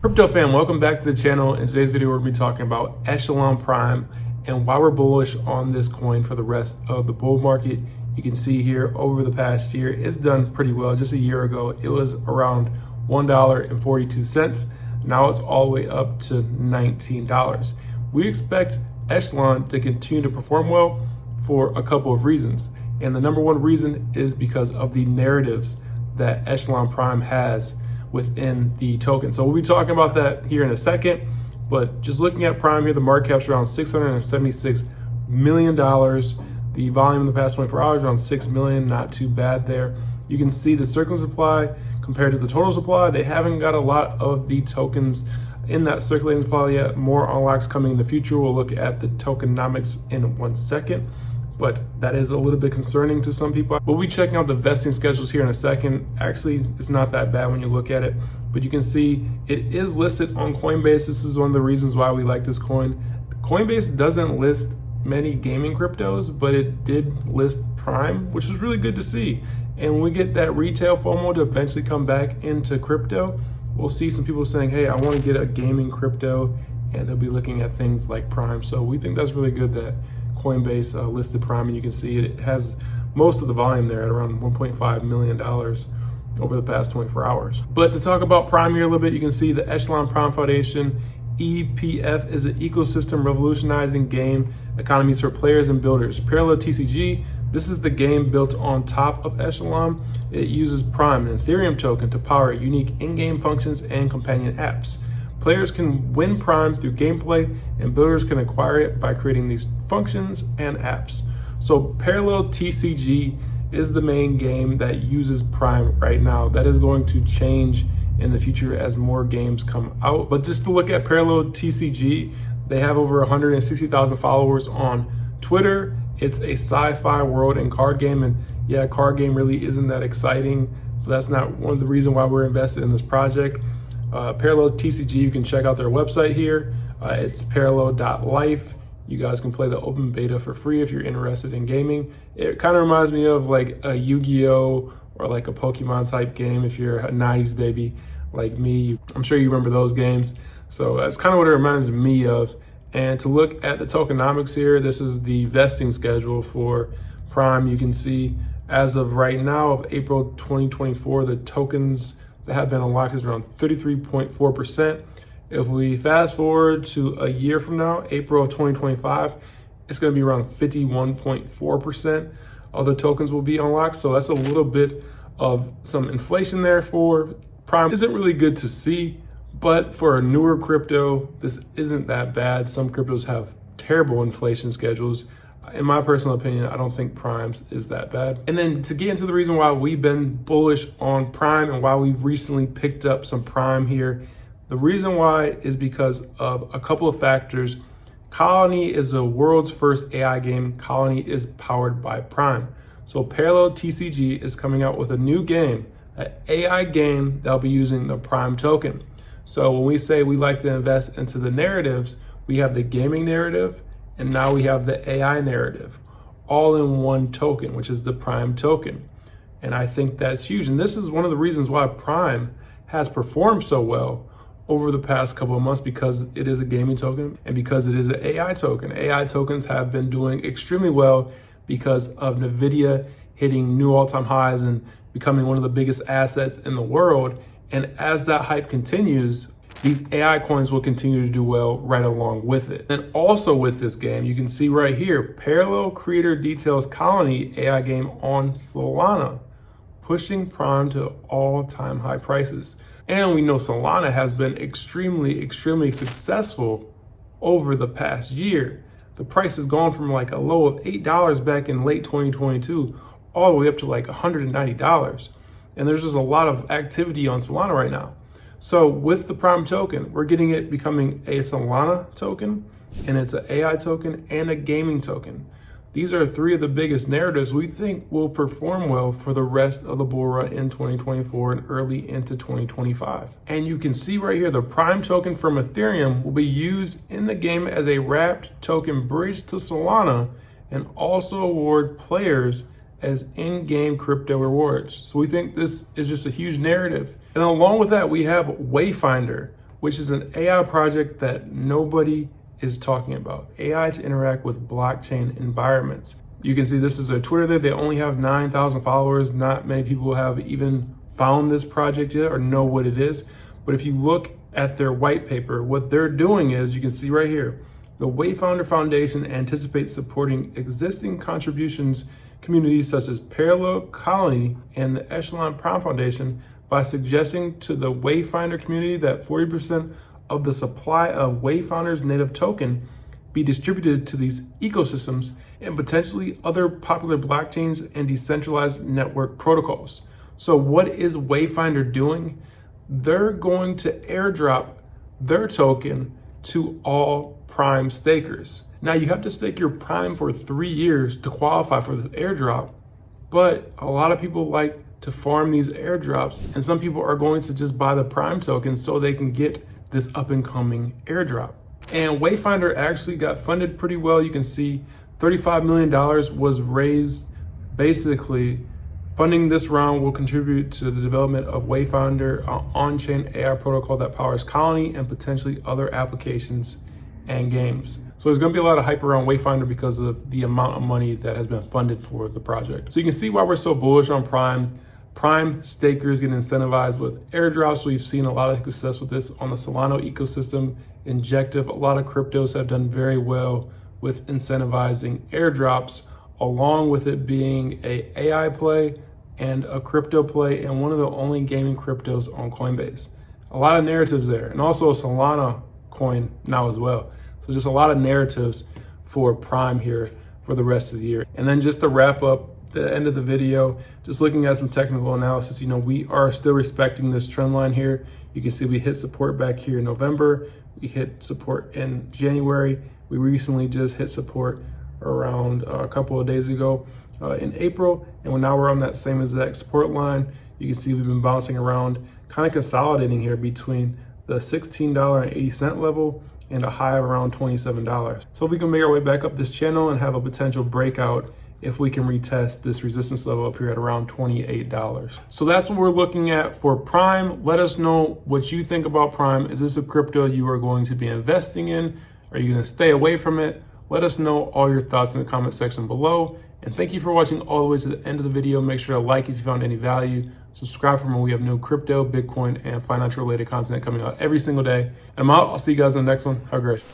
Crypto fam, welcome back to the channel. In today's video, we're going to be talking about Echelon Prime and why we're bullish on this coin for the rest of the bull market. You can see here over the past year, it's done pretty well. Just a year ago, it was around $1.42. Now it's all the way up to $19. We expect Echelon to continue to perform well for a couple of reasons. And the number one reason is because of the narratives that Echelon Prime has within the token. So we'll be talking about that here in a second, but just looking at Prime here, the market cap's around $676 million. The volume in the past 24 hours around 6 million, not too bad there. You can see the circulating supply compared to the total supply. They haven't got a lot of the tokens in that circulating supply yet. More unlocks coming in the future. We'll look at the tokenomics in 1 second. But that is a little bit concerning to some people. We'll be checking out the vesting schedules here in a second. Actually, it's not that bad when you look at it, but you can see it is listed on Coinbase. This is one of the reasons why we like this coin. Coinbase doesn't list many gaming cryptos, but it did list Prime, which is really good to see. And when we get that retail FOMO to eventually come back into crypto, we'll see some people saying, hey, I want to get a gaming crypto, and they'll be looking at things like Prime. So we think that's really good that Coinbase listed Prime, and you can see it has most of the volume there at around $1.5 million over the past 24 hours. But to talk about Prime here a little bit, you can see the Echelon Prime Foundation, EPF, is an ecosystem revolutionizing game economies for players and builders. Parallel TCG, this is the game built on top of Echelon. It uses Prime, an Ethereum token, to power unique in-game functions and companion apps. Players can win Prime through gameplay, and builders can acquire it by creating these functions and apps. So Parallel TCG is the main game that uses Prime right now. That is going to change in the future as more games come out. But just to look at Parallel TCG, they have over 160,000 followers on Twitter. It's a sci-fi world and card game. And yeah, card game really isn't that exciting, but that's not one of the reasons why we're invested in this project. Parallel TCG, you can check out their website here. It's parallel.life. You guys can play the open beta for free if you're interested in gaming. It kind of reminds me of like a Yu-Gi-Oh! Or like a Pokemon type game if you're a 90s baby like me. I'm sure you remember those games. So that's kind of what it reminds me of. And to look at the tokenomics here, this is the vesting schedule for Prime. You can see as of right now of April 2024, the tokens that have been unlocked is around 33.4%. If we fast forward to a year from now, April of 2025, it's going to be around 51.4% of the tokens will be unlocked. So that's a little bit of some inflation there for Prime. Isn't really good to see, but for a newer crypto, this isn't that bad. Some cryptos have terrible inflation schedules. In my personal opinion, I don't think Prime's is that bad. And then to get into the reason why we've been bullish on Prime and why we've recently picked up some Prime here, the reason why is because of a couple of factors. Colony is the world's first AI game. Colony is powered by Prime. So Parallel TCG is coming out with a new game, an AI game that'll be using the Prime token. So when we say we like to invest into the narratives, we have the gaming narrative, and now we have the AI narrative, all in one token, which is the Prime token. And I think that's huge. And this is one of the reasons why Prime has performed so well over the past couple of months, because it is a gaming token and because it is an AI token. AI tokens have been doing extremely well because of NVIDIA hitting new all-time highs and becoming one of the biggest assets in the world. And as that hype continues, these AI coins will continue to do well right along with it. And also with this game, you can see right here, Parallel Creator details Colony AI game on Solana, pushing Prime to all-time high prices. And we know Solana has been extremely successful over the past year. The price has gone from like a low of $8 back in late 2022 all the way up to like $190. And there's just a lot of activity on Solana right now. So with the Prime token, we're getting it becoming a Solana token, and it's an AI token and a gaming token. These are three of the biggest narratives we think will perform well for the rest of the bull run in 2024 and early into 2025. And you can see right here, the Prime token from Ethereum will be used in the game as a wrapped token bridge to Solana, and also award players as in-game crypto rewards. So we think this is just a huge narrative. And along with that, we have Wayfinder. which is an AI project that nobody is talking about. AI to interact with blockchain environments. You can see this is their Twitter there. They only have 9,000 followers. Not many people have even found this project yet or know what it is. But if you look at their white paper, what they're doing is, you can see right here, the Wayfinder Foundation anticipates supporting existing contributions communities such as Parallel Colony and the Echelon Prime Foundation by suggesting to the Wayfinder community that 40% of the supply of Wayfinder's native token be distributed to these ecosystems and potentially other popular blockchains and decentralized network protocols. So what is Wayfinder doing? They're going to airdrop their token to all Prime stakers. Now you have to stake your Prime for 3 years to qualify for this airdrop, but a lot of people like to farm these airdrops, and some people are going to just buy the Prime token so they can get this up and coming airdrop. And Wayfinder actually got funded pretty well. You can see $35 million was raised. Basically, funding this round will contribute to the development of Wayfinder, an on-chain AI protocol that powers Colony and potentially other applications and games. So there's going to be a lot of hype around Wayfinder because of the amount of money that has been funded for the project. So you can see why we're so bullish on Prime. Prime stakers get incentivized with airdrops. We've seen a lot of success with this on the Solana ecosystem. Injective, a lot of cryptos have done very well with incentivizing airdrops, along with it being a AI play and a crypto play, and one of the only gaming cryptos on Coinbase. A lot of narratives there, and also a Solana coin now as well. So just a lot of narratives for Prime here for the rest of the year. And then just to wrap up the end of the video, just looking at some technical analysis, we are still respecting this trend line here. You can see we hit support back here in November. We hit support in January. We recently just hit support around a couple of days ago in April. And now we're on that same exact support line. You can see we've been bouncing around, kind of consolidating here between the $16.80 level and a high of around $27. So we can make our way back up this channel and have a potential breakout if we can retest this resistance level up here at around $28. So that's what we're looking at for Prime. Let us know what you think about Prime. Is this a crypto you are going to be investing in? Are you going to stay away from it? Let us know all your thoughts in the comment section below. And thank you for watching all the way to the end of the video. Make sure to like if you found any value. Subscribe for more. We have new crypto, Bitcoin, and financial related content coming out every single day. And I'm out. I'll see you guys in the next one. Have a great day.